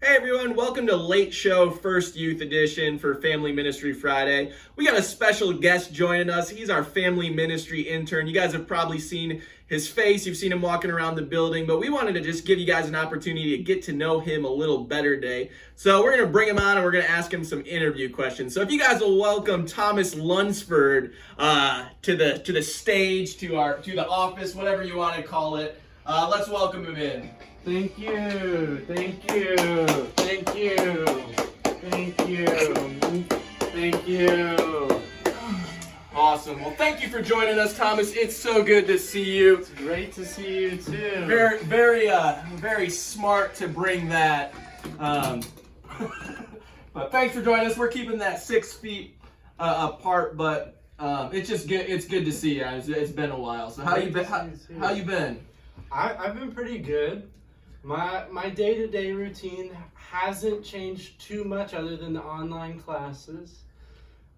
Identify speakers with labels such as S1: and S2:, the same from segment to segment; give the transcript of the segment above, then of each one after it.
S1: Hey everyone, welcome to Late Show First Youth Edition for Family Ministry Friday. We got a special guest joining us. He's our family ministry intern. You guys have probably seen his face, you've seen him walking around the building, but we wanted to just give you guys an opportunity to get to know him a little better today. So we're going to bring him on and we're going to ask him some interview questions. So if you guys will welcome Thomas Lunsford to the stage, to the office, whatever you want to call it. Let's welcome him in.
S2: Thank you, thank you, thank you, thank you, thank you.
S1: Awesome. Well, thank you for joining us, Thomas. It's so good to see you.
S2: It's great to see you too.
S1: Very smart to bring that. But thanks for joining us. We're keeping that 6 feet apart, but it's just good. It's good to see you. It's been a while. So how you been? How you been?
S2: I've been pretty good. My day-to-day routine hasn't changed too much other than the online classes.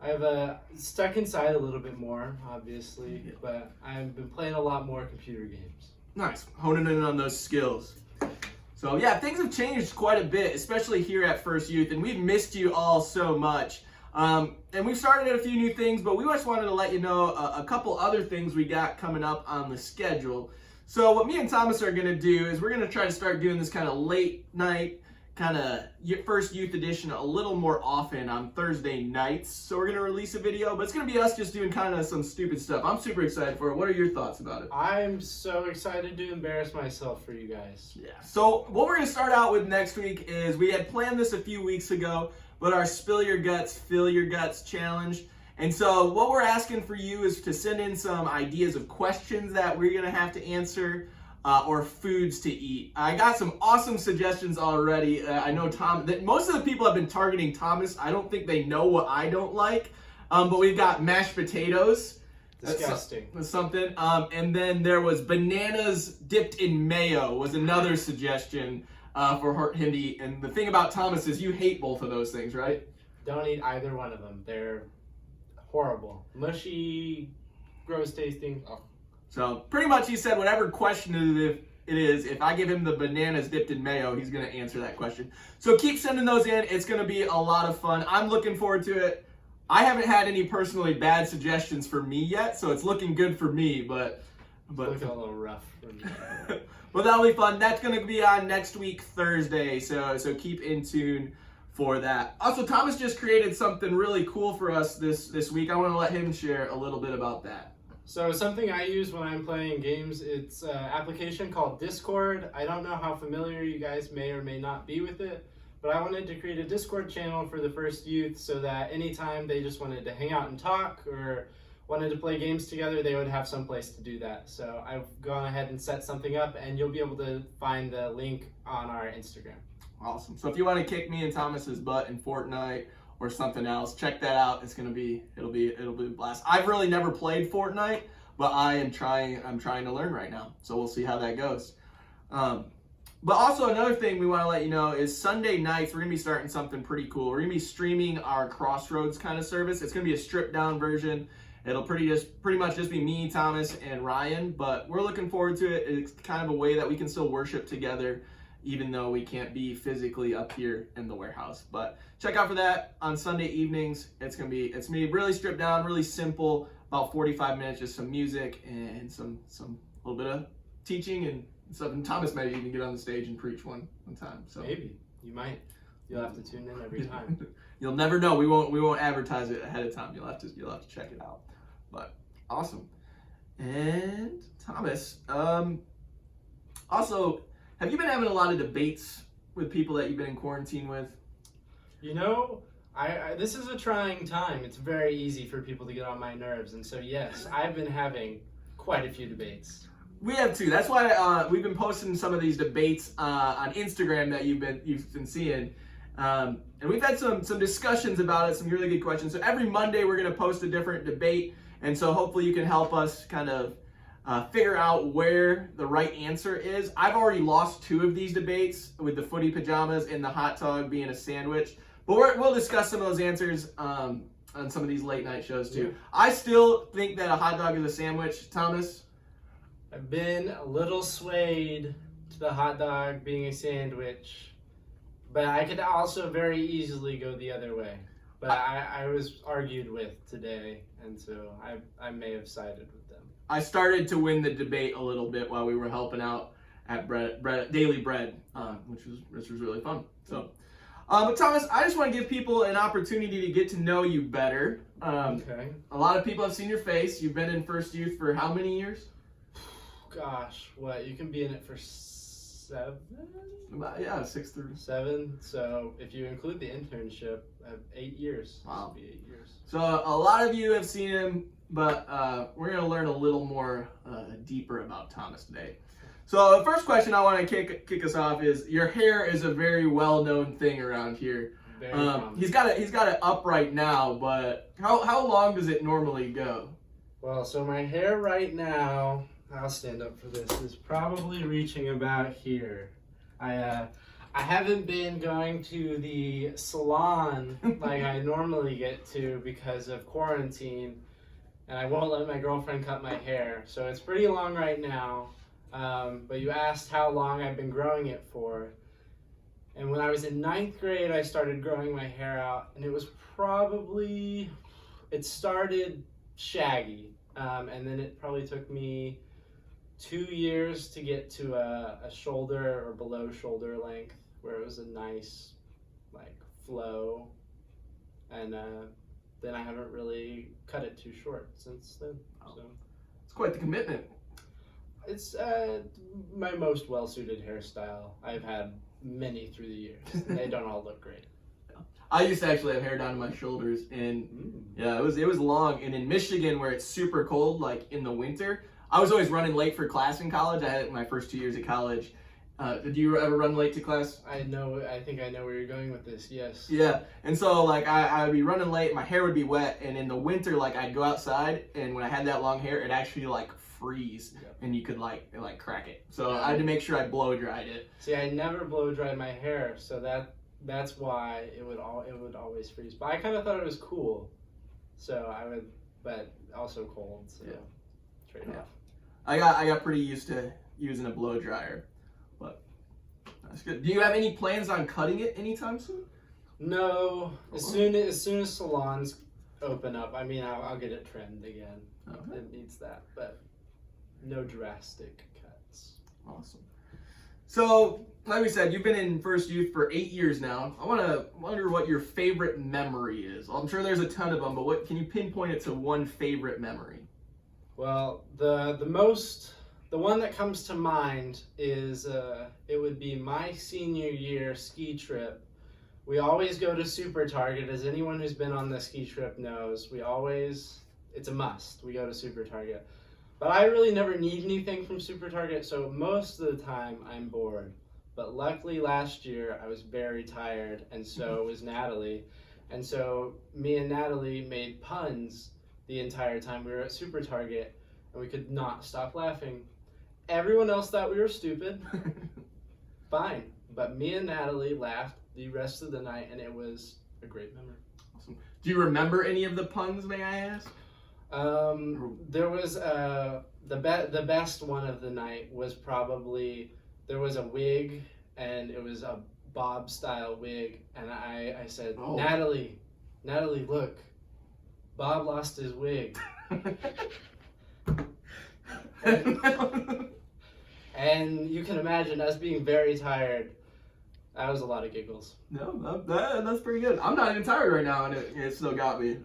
S2: I've stuck inside a little bit more, obviously, but I've been playing a lot more computer games.
S1: Nice. Honing in on those skills. So yeah, things have changed quite a bit, especially here at First Youth, and we've missed you all so much. And we've started a few new things, but we just wanted to let you know a couple other things we got coming up on the schedule. So what me and Thomas are going to do is we're going to try to start doing this kind of late night, kind of First Youth Edition a little more often on Thursday nights. So we're going to release a video, but it's going to be us just doing kind of some stupid stuff. I'm super excited for it. What are your thoughts about it?
S2: I'm so excited to embarrass myself for you guys.
S1: Yeah. So what we're going to start out with next week is we had planned this a few weeks ago, but our Spill Your Guts, Fill Your Guts challenge. And so what we're asking for you is to send in some ideas of questions that we're going to have to answer or foods to eat. I got some awesome suggestions already. I know that most of the people have been targeting Thomas. I don't think they know what I don't like. But we've got mashed potatoes.
S2: Disgusting.
S1: That's something. And then there was bananas dipped in mayo was another suggestion for him to eat. And the thing about Thomas is you hate both of those things, right?
S2: Don't eat either one of them. They're horrible. Mushy, gross tasting. Oh.
S1: So pretty much he said whatever question it is, if I give him the bananas dipped in mayo, he's going to answer that question. So keep sending those in. It's going to be a lot of fun. I'm looking forward to it. I haven't had any personally bad suggestions for me yet, so it's looking good for me, but
S2: it's looking a little rough for me.
S1: But that'll be fun. That's going to be on next week, Thursday, so keep in tune for that. Also, Thomas just created something really cool for us this week. I want to let him share a little bit about that.
S2: So something I use when I'm playing games, it's an application called Discord. I don't know how familiar you guys may or may not be with it, but I wanted to create a Discord channel for the First Youth so that anytime they just wanted to hang out and talk or wanted to play games together, they would have some place to do that. So I've gone ahead and set something up, and you'll be able to find the link on our Instagram.
S1: Awesome. So if you want to kick me and Thomas's butt in Fortnite or something else, check that out. It'll be a blast. I've really never played Fortnite, but I'm trying to learn right now. So we'll see how that goes. But also another thing we want to let you know is Sunday nights we're going to be starting something pretty cool. We're going to be streaming our Crossroads kind of service. It's going to be a stripped down version. It'll pretty much just be me, Thomas, and Ryan, but we're looking forward to it. It's kind of a way that we can still worship together even though we can't be physically up here in the warehouse. But check out for that on Sunday evenings. It's gonna be really stripped down, really simple, about 45 minutes, just some music and some little bit of teaching and stuff. And Thomas might even get on the stage and preach one time. So
S2: maybe you might. You'll have to tune in every time.
S1: You'll never know. We won't advertise it ahead of time. You'll have to check it out. But awesome. And Thomas, also, have you been having a lot of debates with people that you've been in quarantine with?
S2: You know, this is a trying time. It's very easy for people to get on my nerves, and so yes, I've been having quite a few debates.
S1: We have too. That's why we've been posting some of these debates on Instagram that you've been seeing, and we've had some discussions about it. Some really good questions. So every Monday we're going to post a different debate, and so hopefully you can help us kind of figure out where the right answer is. I've already lost 2 of these debates with the footy pajamas and the hot dog being a sandwich. But we'll discuss some of those answers on some of these late night shows too. Yeah. I still think that a hot dog is a sandwich, Thomas.
S2: I've been a little swayed to the hot dog being a sandwich. But I could also very easily go the other way. But I was argued with today, and so I may have sided with them.
S1: I started to win the debate a little bit while we were helping out at Daily Bread, which was really fun. So, but Thomas, I just want to give people an opportunity to get to know you better.
S2: Okay.
S1: A lot of people have seen your face. You've been in First Youth for how many years?
S2: Gosh, what? You can be in it for 7?
S1: Yeah, 6 through
S2: 7. So if you include the internship, 8 years.
S1: Wow.
S2: This will be 8 years.
S1: So a lot of you have seen him, but we're going to learn a little more deeper about Thomas today. So the first question I want to kick us off is, your hair is a very well-known thing around here. He's got it up right now, but how long does it normally go?
S2: Well, so my hair right now, I'll stand up for this, is probably reaching about here. I haven't been going to the salon like I normally get to because of quarantine, and I won't let my girlfriend cut my hair. So it's pretty long right now. But you asked how long I've been growing it for. And when I was in 9th grade, I started growing my hair out, and it started shaggy. And then it probably took me 2 years to get to a shoulder or below shoulder length where it was a nice like flow. And then I haven't really cut it too short since then. So
S1: It's quite the commitment.
S2: it's my most well-suited hairstyle. I've had many through the years, and they don't all look great.
S1: I used to actually have hair down to my shoulders, and yeah, it was long. And in Michigan, where it's super cold, like in the winter, I was always running late for class in college. I had it in my first 2 years at college. Did you ever run late to class?
S2: I think I know where you're going with this. Yes.
S1: Yeah, and so like I'd be running late, my hair would be wet, and in the winter, like I'd go outside, and when I had that long hair, it actually like freeze, and you could like crack it. So I had to make sure I blow dried it.
S2: See, I never blow dried my hair, so that's why it would always freeze. But I kind of thought it was cool, so I would, but also cold. So trade off.
S1: I got pretty used to using a blow dryer, but that's good. Do you have any plans on cutting it anytime soon?
S2: No. As soon as salons open up, I mean, I'll get it trimmed again.
S1: Okay.
S2: It needs that, but no drastic cuts.
S1: Awesome. So, like we said, you've been in First Youth for 8 years now. I wonder what your favorite memory is. I'm sure there's a ton of them, but what can you pinpoint it to one favorite memory?
S2: Well, the one that comes to mind is it would be my senior year ski trip. We always go to Super Target, as anyone who's been on the ski trip knows. It's a must. We go to Super Target. But I really never need anything from Super Target, so most of the time I'm bored. But luckily last year I was very tired, and so was Natalie. And so me and Natalie made puns the entire time we were at Super Target, and we could not stop laughing. Everyone else thought we were stupid. Fine. But me and Natalie laughed the rest of the night, and it was a great memory.
S1: Awesome. Do you remember any of the puns, may I ask?
S2: There was the best one of the night was probably, there was a wig, and it was a bob style wig, and I said, Natalie, look, Bob lost his wig. And you can imagine us being very tired. That was a lot of giggles.
S1: No, that's pretty good. I'm not even tired right now, and it still got me.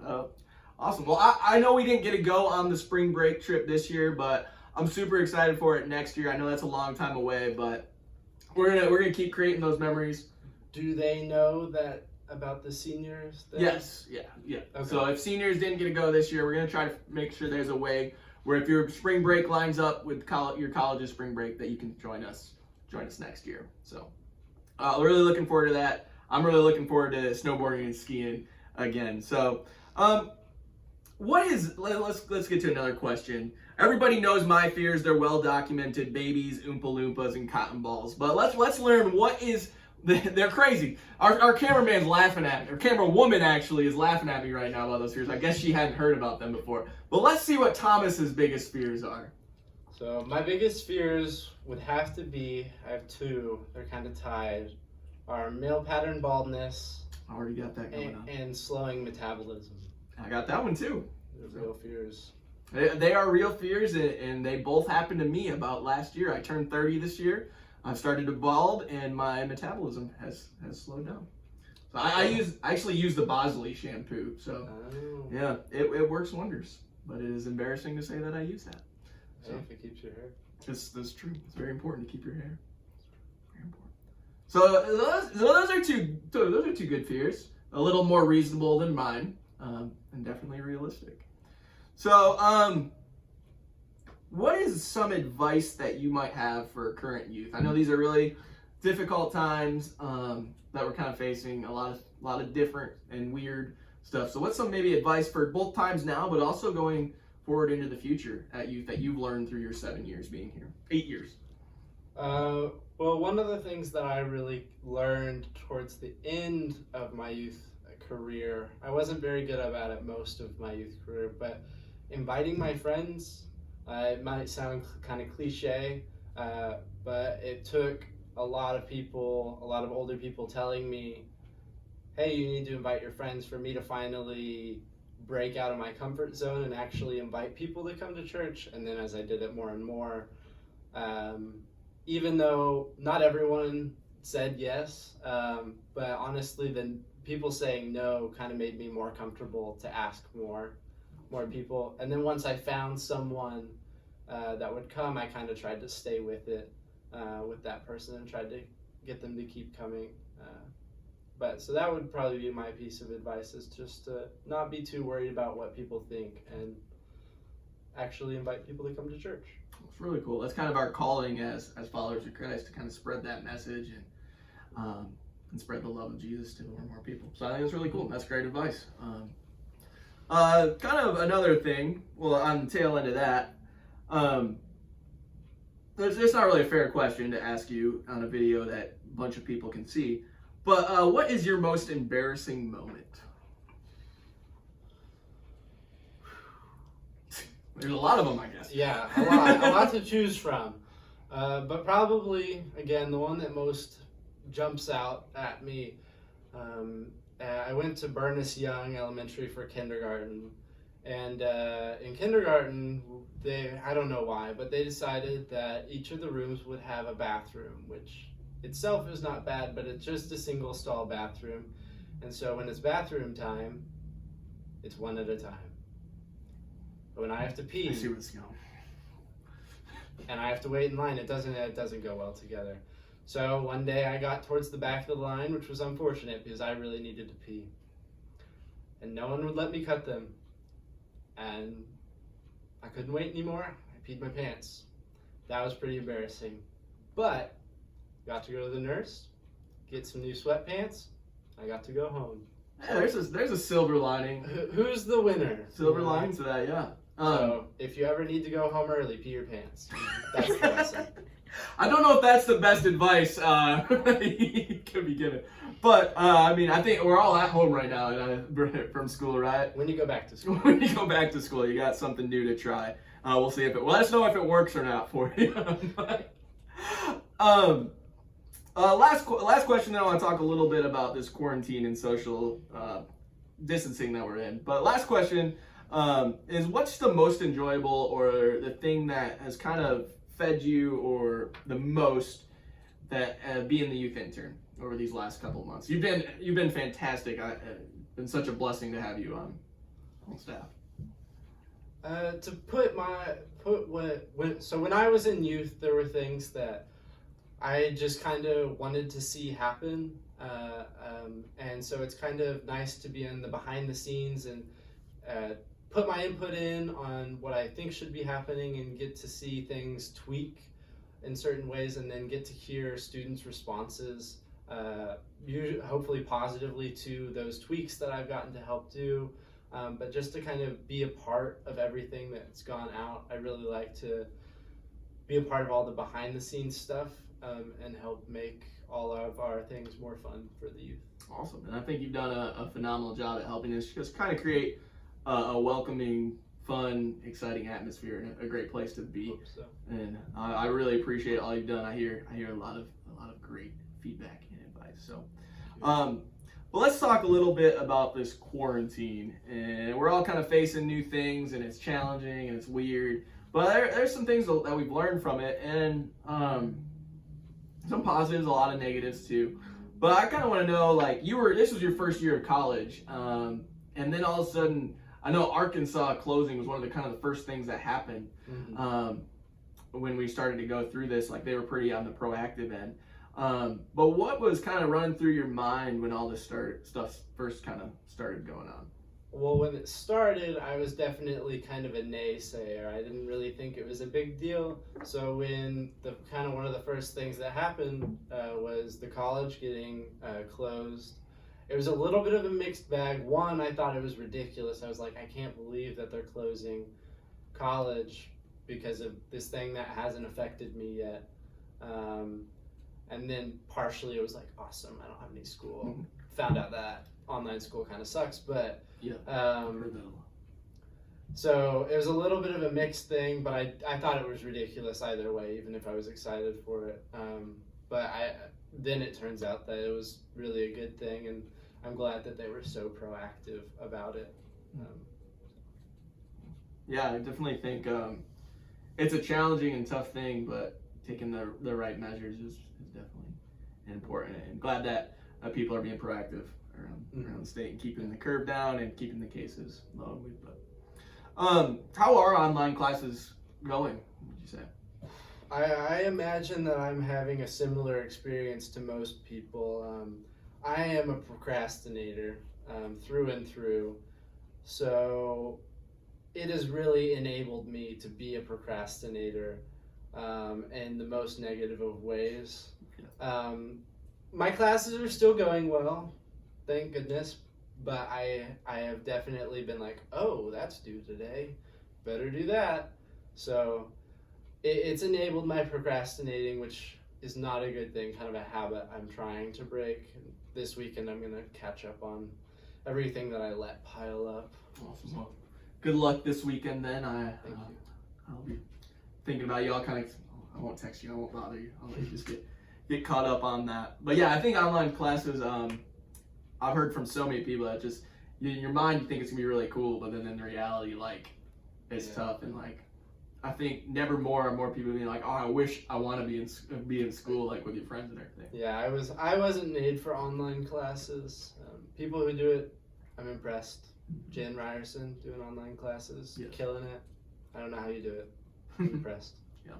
S1: Awesome. Well, I know we didn't get to go on the spring break trip this year, but I'm super excited for it next year. I know that's a long time away, but we're gonna keep creating those memories.
S2: Do they know that about the seniors thing?
S1: Yes. Yeah. Okay. So if seniors didn't get to go this year, we're gonna try to make sure there's a way where if your spring break lines up with your college's spring break, that you can join us next year. So really looking forward to that. I'm really looking forward to snowboarding and skiing again. So let's get to another question. Everybody knows my fears. They're well documented: babies, Oompa Loompas, and cotton balls. But let's learn what is. They're crazy. Our cameraman's laughing at me. Our camera woman actually is laughing at me right now about those fears. I guess she hadn't heard about them before. But let's see what Thomas's biggest fears are.
S2: So my biggest fears would have to be, I have two. They're kind of tied. are male pattern baldness
S1: I already got that going on.
S2: and slowing metabolism.
S1: I got that one too.
S2: They're real fears.
S1: They are real fears, and they both happened to me about last year. I turned 30 this year. I've started to bald, and my metabolism has slowed down. So I actually use the Bosley shampoo. So yeah, it works wonders. But it is embarrassing to say that I use that.
S2: So if it keeps your hair.
S1: That's true. It's very important to keep your hair. Very important. So those are two good fears. A little more reasonable than mine, and definitely realistic. So what is some advice that you might have for current youth? I know these are really difficult times that we're kind of facing, a lot of different and weird stuff. So what's some maybe advice for both times now, but also going forward into the future at youth that you've learned through your 7 years being here, 8 years?
S2: Well, one of the things that I really learned towards the end of my youth career, I wasn't very good about it most of my youth career, but inviting my friends, it might sound kind of cliche, but it took a lot of people, a lot of older people telling me, hey, you need to invite your friends, for me to finally break out of my comfort zone and actually invite people to come to church. And then as I did it more and more, even though not everyone said yes, but honestly the people saying no kind of made me more comfortable to ask more people. And then once I found someone that would come, I kind of tried to stay with it, with that person, and tried to get them to keep coming. But so that would probably be my piece of advice, is just to not be too worried about what people think and actually invite people to come to church.
S1: It's really cool. That's kind of our calling as followers of Christ, to kind of spread that message and spread the love of Jesus to more and more people. So I think it's really cool. That's great advice. Kind of another thing, well, on the tail end of that, it's not really a fair question to ask you on a video that a bunch of people can see, but what is your most embarrassing moment? There's a lot of them, I guess.
S2: Yeah, a lot to choose from. But probably, again, the one that most jumps out at me, I went to Burness Young Elementary for kindergarten. And in kindergarten, I don't know why, but they decided that each of the rooms would have a bathroom, which itself is not bad, but it's just a single stall bathroom. And so when it's bathroom time, it's one at a time. But when I have to pee,
S1: I see where it's going.
S2: and I have to wait in line, it doesn't go well together. So one day I got towards the back of the line, which was unfortunate because I really needed to pee. And no one would let me cut them. And I couldn't wait anymore. I peed my pants. That was pretty embarrassing. But got to go to the nurse, get some new sweatpants. I got to go home.
S1: Yeah, there's a silver lining.
S2: Who's the winner?
S1: Silver lining to that, yeah.
S2: So if you ever need to go home early, pee your pants. That's the lesson.
S1: I don't know if that's the best advice you could be given. But, I mean, I think we're all at home right now from school, right?
S2: When you go back to school.
S1: When you go back to school, you got something new to try. We'll see if let us know if it works or not for you. Last question, then I want to talk a little bit about this quarantine and social distancing that we're in. But last question is, what's the most enjoyable or the thing that has kind of fed you or the most that being the youth intern over these last couple of months? You've been fantastic. It's been such a blessing to have you on staff.
S2: So when I was in youth, there were things that I just kind of wanted to see happen, and so it's kind of nice to be in the behind the scenes and put my input in on what I think should be happening and get to see things tweak in certain ways, and then get to hear students' responses, hopefully positively, to those tweaks that I've gotten to help do. But just to kind of be a part of everything that's gone out. I really like to be a part of all the behind the scenes stuff, and help make all of our things more fun for the youth.
S1: Awesome. And I think you've done a phenomenal job at helping us just kind of create a welcoming, fun, exciting atmosphere and a great place to be.
S2: Hope so.
S1: And I really appreciate all you've done. I hear a lot of great feedback and advice. guys. So, but let's talk a little bit about this quarantine. And we're all kind of facing new things, and it's challenging and it's weird. But there's some things that we've learned from it, and some positives, a lot of negatives too. But I kind of want to know, like, this was your first year of college, and then all of a sudden, I know Arkansas closing was one of the first things that happened when we started to go through this. Like, they were pretty on the proactive end. But what was kind of running through your mind when all this stuff first kind of started going on?
S2: Well, when it started, I was definitely kind of a naysayer. I didn't really think it was a big deal. So when one of the first things that happened was the college getting closed, it was a little bit of a mixed bag. One, I thought it was ridiculous. I was like, I can't believe that they're closing college because of this thing that hasn't affected me yet. And then partially it was like, awesome, I don't have any school. Found out that online school kind of sucks, but so it was a little bit of a mixed thing, but I thought it was ridiculous either way, even if I was excited for it. But then it turns out that it was really a good thing, and I'm glad that they were so proactive about it.
S1: Yeah, I definitely think it's a challenging and tough thing, but taking the right measures is definitely important. And glad that people are being proactive around the state and keeping the curve down and keeping the cases low. But how are online classes going, would you say?
S2: I imagine that I'm having a similar experience to most people. I am a procrastinator through and through, so it has really enabled me to be a procrastinator in the most negative of ways. My classes are still going well, thank goodness, but I have definitely been like, oh, that's due today, better do that. So it's enabled my procrastinating, which is not a good thing, kind of a habit I'm trying to break. This weekend I'm going to catch up on everything that I let pile up.
S1: Awesome. Well, good luck this weekend then.
S2: Thank you.
S1: I'll be thinking about you. I won't text you, I won't bother you. I'll let you just get caught up on that. But yeah, I think online classes, I've heard from so many people that just, in your mind you think it's gonna be really cool, but then in reality, like, it's tough. And like, I think never more and more people being like, oh, I wish I want to be in school, like with your friends and everything.
S2: Yeah, I wasn't made for online classes. People who do it, I'm impressed. Jen Ryerson doing online classes, killing it. I don't know how you do it. I'm impressed.
S1: Yeah,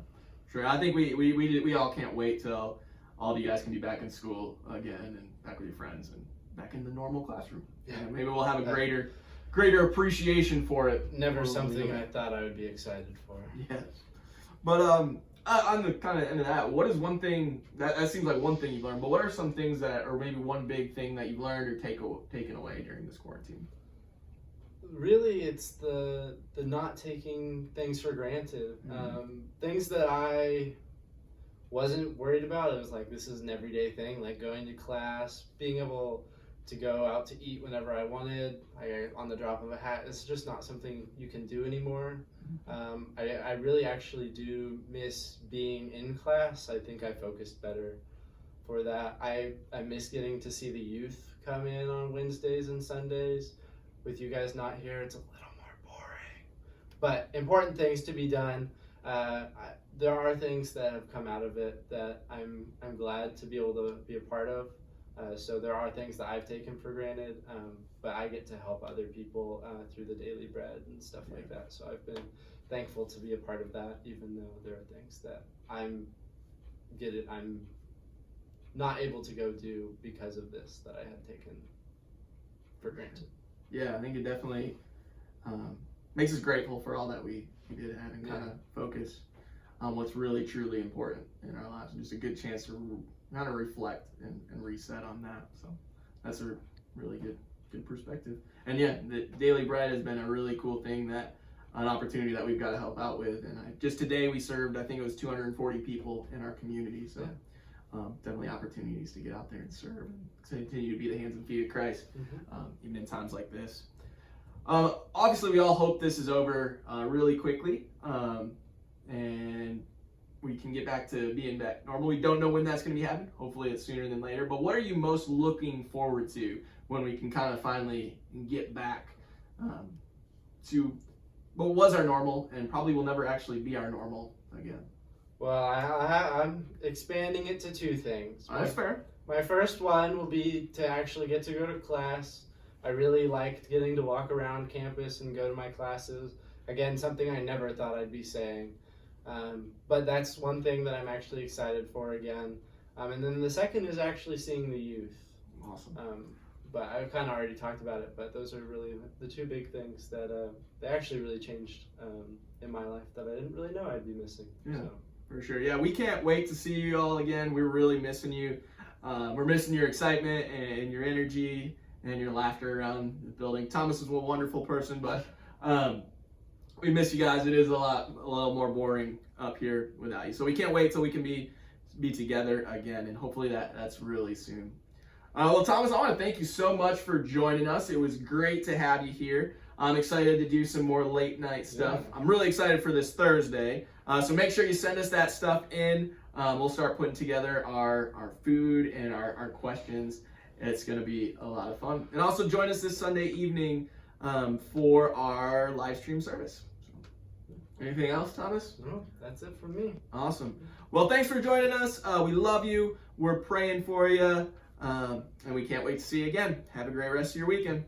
S1: sure. I think we all can't wait till all of you guys can be back in school again and back with your friends and back in the normal classroom. Yeah, and maybe we'll have a greater appreciation for it.
S2: Never something I thought I would be excited for.
S1: Yes. But on the kind of end of that, what is one thing that seems like one thing you've learned, but what are some things that, or maybe one big thing that you've learned or taken away during this quarantine?
S2: Really, it's the not taking things for granted. Things that I wasn't worried about. It was like, this is an everyday thing, like going to class, being able to go out to eat whenever I wanted, on the drop of a hat. It's just not something you can do anymore. I really actually do miss being in class. I think I focused better for that. I miss getting to see the youth come in on Wednesdays and Sundays. With you guys not here, it's a little more boring. But important things to be done. There are things that have come out of it that I'm glad to be able to be a part of. So there are things that I've taken for granted, but I get to help other people through the daily bread and stuff like that. So I've been thankful to be a part of that, even though there are things that I'm not able to go do because of this that I had taken for granted.
S1: Yeah, I think it definitely makes us grateful for all that we did have and kind of focus on what's really truly important in our lives, and just a good chance to kind of reflect and reset on that. So that's a really good perspective. And yeah, the daily bread has been a really cool thing, an opportunity that we've got to help out with. And just today we served, I think it was 240 people in our community. So definitely opportunities to get out there and serve and continue to be the hands and feet of Christ, even in times like this. Obviously, we all hope this is over really quickly, and we can get back to being back normal. We don't know when that's going to be happening. Hopefully it's sooner than later. But what are you most looking forward to when we can kind of finally get back to what was our normal and probably will never actually be our normal again?
S2: Well, I'm expanding it to two things.
S1: That's fair.
S2: My first one will be to actually get to go to class. I really liked getting to walk around campus and go to my classes. Again, something I never thought I'd be saying. But that's one thing that I'm actually excited for again. And then the second is actually seeing the youth.
S1: Awesome.
S2: But I kind of already talked about it, but those are really the two big things that they actually really changed in my life that I didn't really know I'd be missing.
S1: Yeah,
S2: so.
S1: For sure. Yeah, we can't wait to see you all again. We're really missing you. We're missing your excitement and your energy and your laughter around the building. Thomas is a wonderful person, but we miss you guys. It is a little more boring up here without you. So we can't wait till we can be together again, and hopefully that's really soon. Well, Thomas, I want to thank you so much for joining us. It was great to have you here. I'm excited to do some more late night stuff. Yeah. I'm really excited for this Thursday. So make sure you send us that stuff in. We'll start putting together our food and our questions. It's going to be a lot of fun. And also join us this Sunday evening for our live stream service. Anything else, Thomas?
S2: No, that's it from me.
S1: Awesome. Well, thanks for joining us. We love you. We're praying for you. And we can't wait to see you again. Have a great rest of your weekend.